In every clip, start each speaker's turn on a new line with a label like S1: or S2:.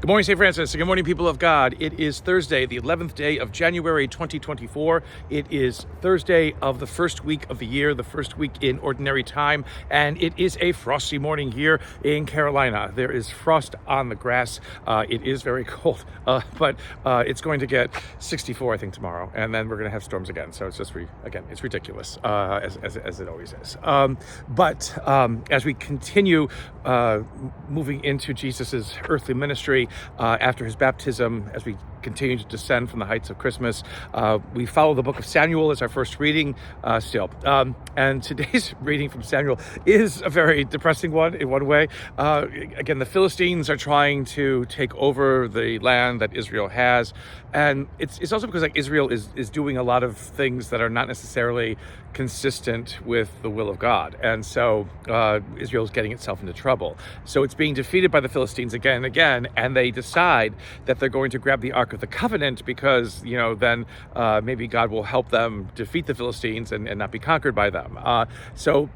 S1: Good morning, St. Francis, and good morning, people of God. It is Thursday, the 11th day of January 2024. It is Thursday of the first week of the year, the first week in Ordinary Time, and it is a frosty morning here in Carolina. There is frost on the grass. It is very cold, but it's going to get 64, I think, tomorrow, and then we're going to have storms again. So it's just, it's ridiculous, as it always is. But as we continue moving into Jesus's earthly ministry, after his baptism, as we continue to descend from the heights of Christmas, we follow the book of Samuel as our first reading still. And today's reading from Samuel is a very depressing one in one way. Again, the Philistines are trying to take over the land that Israel has. And it's also because Israel is doing a lot of things that are not necessarily consistent with the will of God. And so Israel is getting itself into trouble. So it's being defeated by the Philistines again and again, and they decide that they're going to grab the Ark of the Covenant because, then maybe God will help them defeat the Philistines and not be conquered by them. So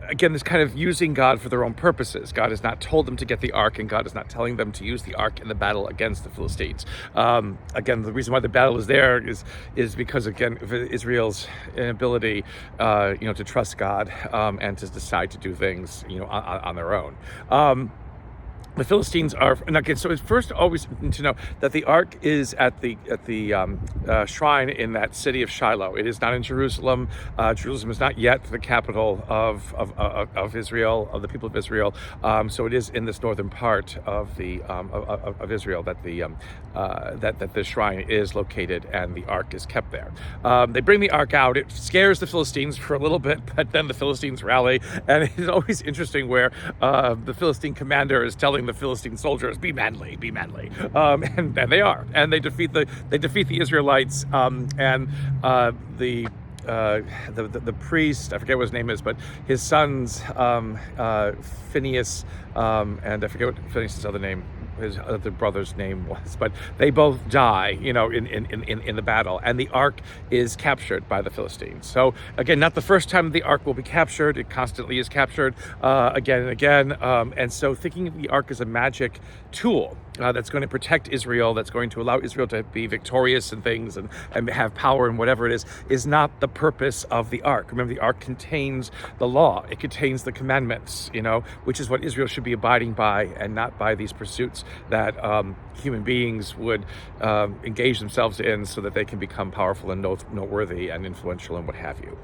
S1: again, this kind of using God for their own purposes. God has not told them to get the Ark, and God is not telling them to use the Ark in the battle against the Philistines. Again, the reason why the battle is there is because, again, of Israel's inability, to trust God and to decide to do things, on their own. The Philistines are, and again, so it's first always to know that the Ark is at the shrine in that city of Shiloh. It is not in Jerusalem. Jerusalem is not yet the capital of Israel, of the people of Israel. So it is in this northern part of the of Israel that the shrine is located, and the Ark is kept there. They bring the Ark out. It scares the Philistines for a little bit, but then the Philistines rally, and it's always interesting where the Philistine commander is telling the Philistine soldiers, "Be manly, be manly," and they are, and they defeat the Israelites, and the priest, I forget what his name is, but his sons, Phineas, and I forget what Phineas' other name, his other brother's name was, but they both die, in the battle, and the Ark is captured by the Philistines. So again, not the first time the Ark will be captured. It constantly is captured again and again, and so thinking of the Ark as a magic tool that's going to protect Israel, that's going to allow Israel to be victorious in things and have power in whatever it is not the purpose of the Ark. Remember, the Ark contains the law. It contains the commandments, which is what Israel should be abiding by, and not by these pursuits that human beings would engage themselves in so that they can become powerful and noteworthy and influential and what have you.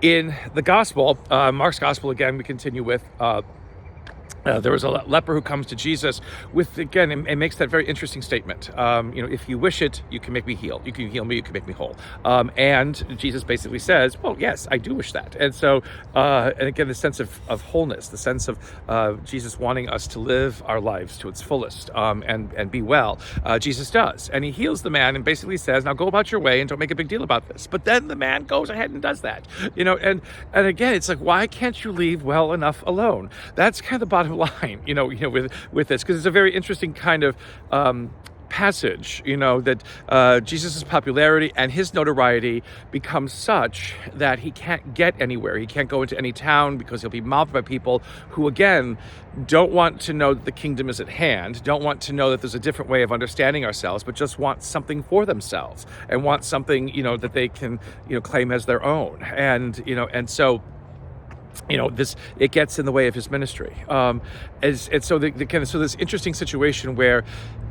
S1: In the gospel, Mark's gospel, again, we continue with there was a leper who comes to Jesus with, again, it makes that very interesting statement. If you wish it, you can make me heal. You can heal me, you can make me whole. And Jesus basically says, well, yes, I do wish that. And so, and again, the sense of wholeness, the sense of Jesus wanting us to live our lives to its fullest and be well. Jesus does. And he heals the man and basically says, now go about your way and don't make a big deal about this. But then the man goes ahead and does that. And again, it's like, why can't you leave well enough alone? That's kind of the bottom line, with this, because it's a very interesting kind of passage, that Jesus's popularity and his notoriety becomes such that he can't get anywhere. He can't go into any town because he'll be mobbed by people who, again, don't want to know that the kingdom is at hand, don't want to know that there's a different way of understanding ourselves, but just want something for themselves and want something, that they can, claim as their own. And so it gets in the way of his ministry. So this interesting situation where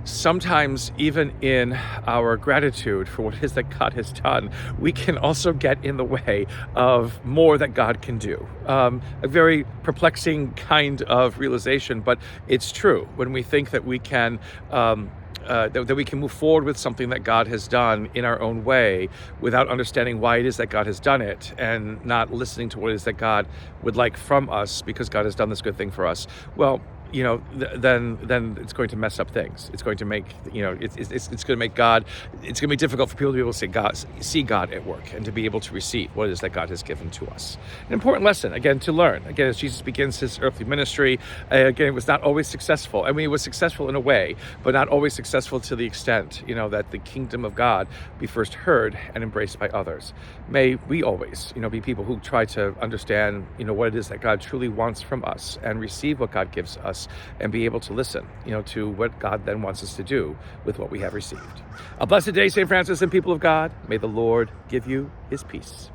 S1: sometimes even in our gratitude for what it is that God has done, we can also get in the way of more that God can do. A very perplexing kind of realization, but it's true when we think that we can that we can move forward with something that God has done in our own way without understanding why it is that God has done it, and not listening to what it is that God would like from us because God has done this good thing for us. Well, then it's going to mess up things. It's going to make, it's going to make God, it's going to be difficult for people to be able to see God at work and to be able to receive what it is that God has given to us. An important lesson, again, to learn. Again, as Jesus begins his earthly ministry, again, it was not always successful. I mean, it was successful in a way, but not always successful to the extent, that the kingdom of God be first heard and embraced by others. May we always, be people who try to understand, what it is that God truly wants from us and receive what God gives us us and be able to listen, to what God then wants us to do with what we have received. A blessed day, St. Francis and people of God. May the Lord give you his peace.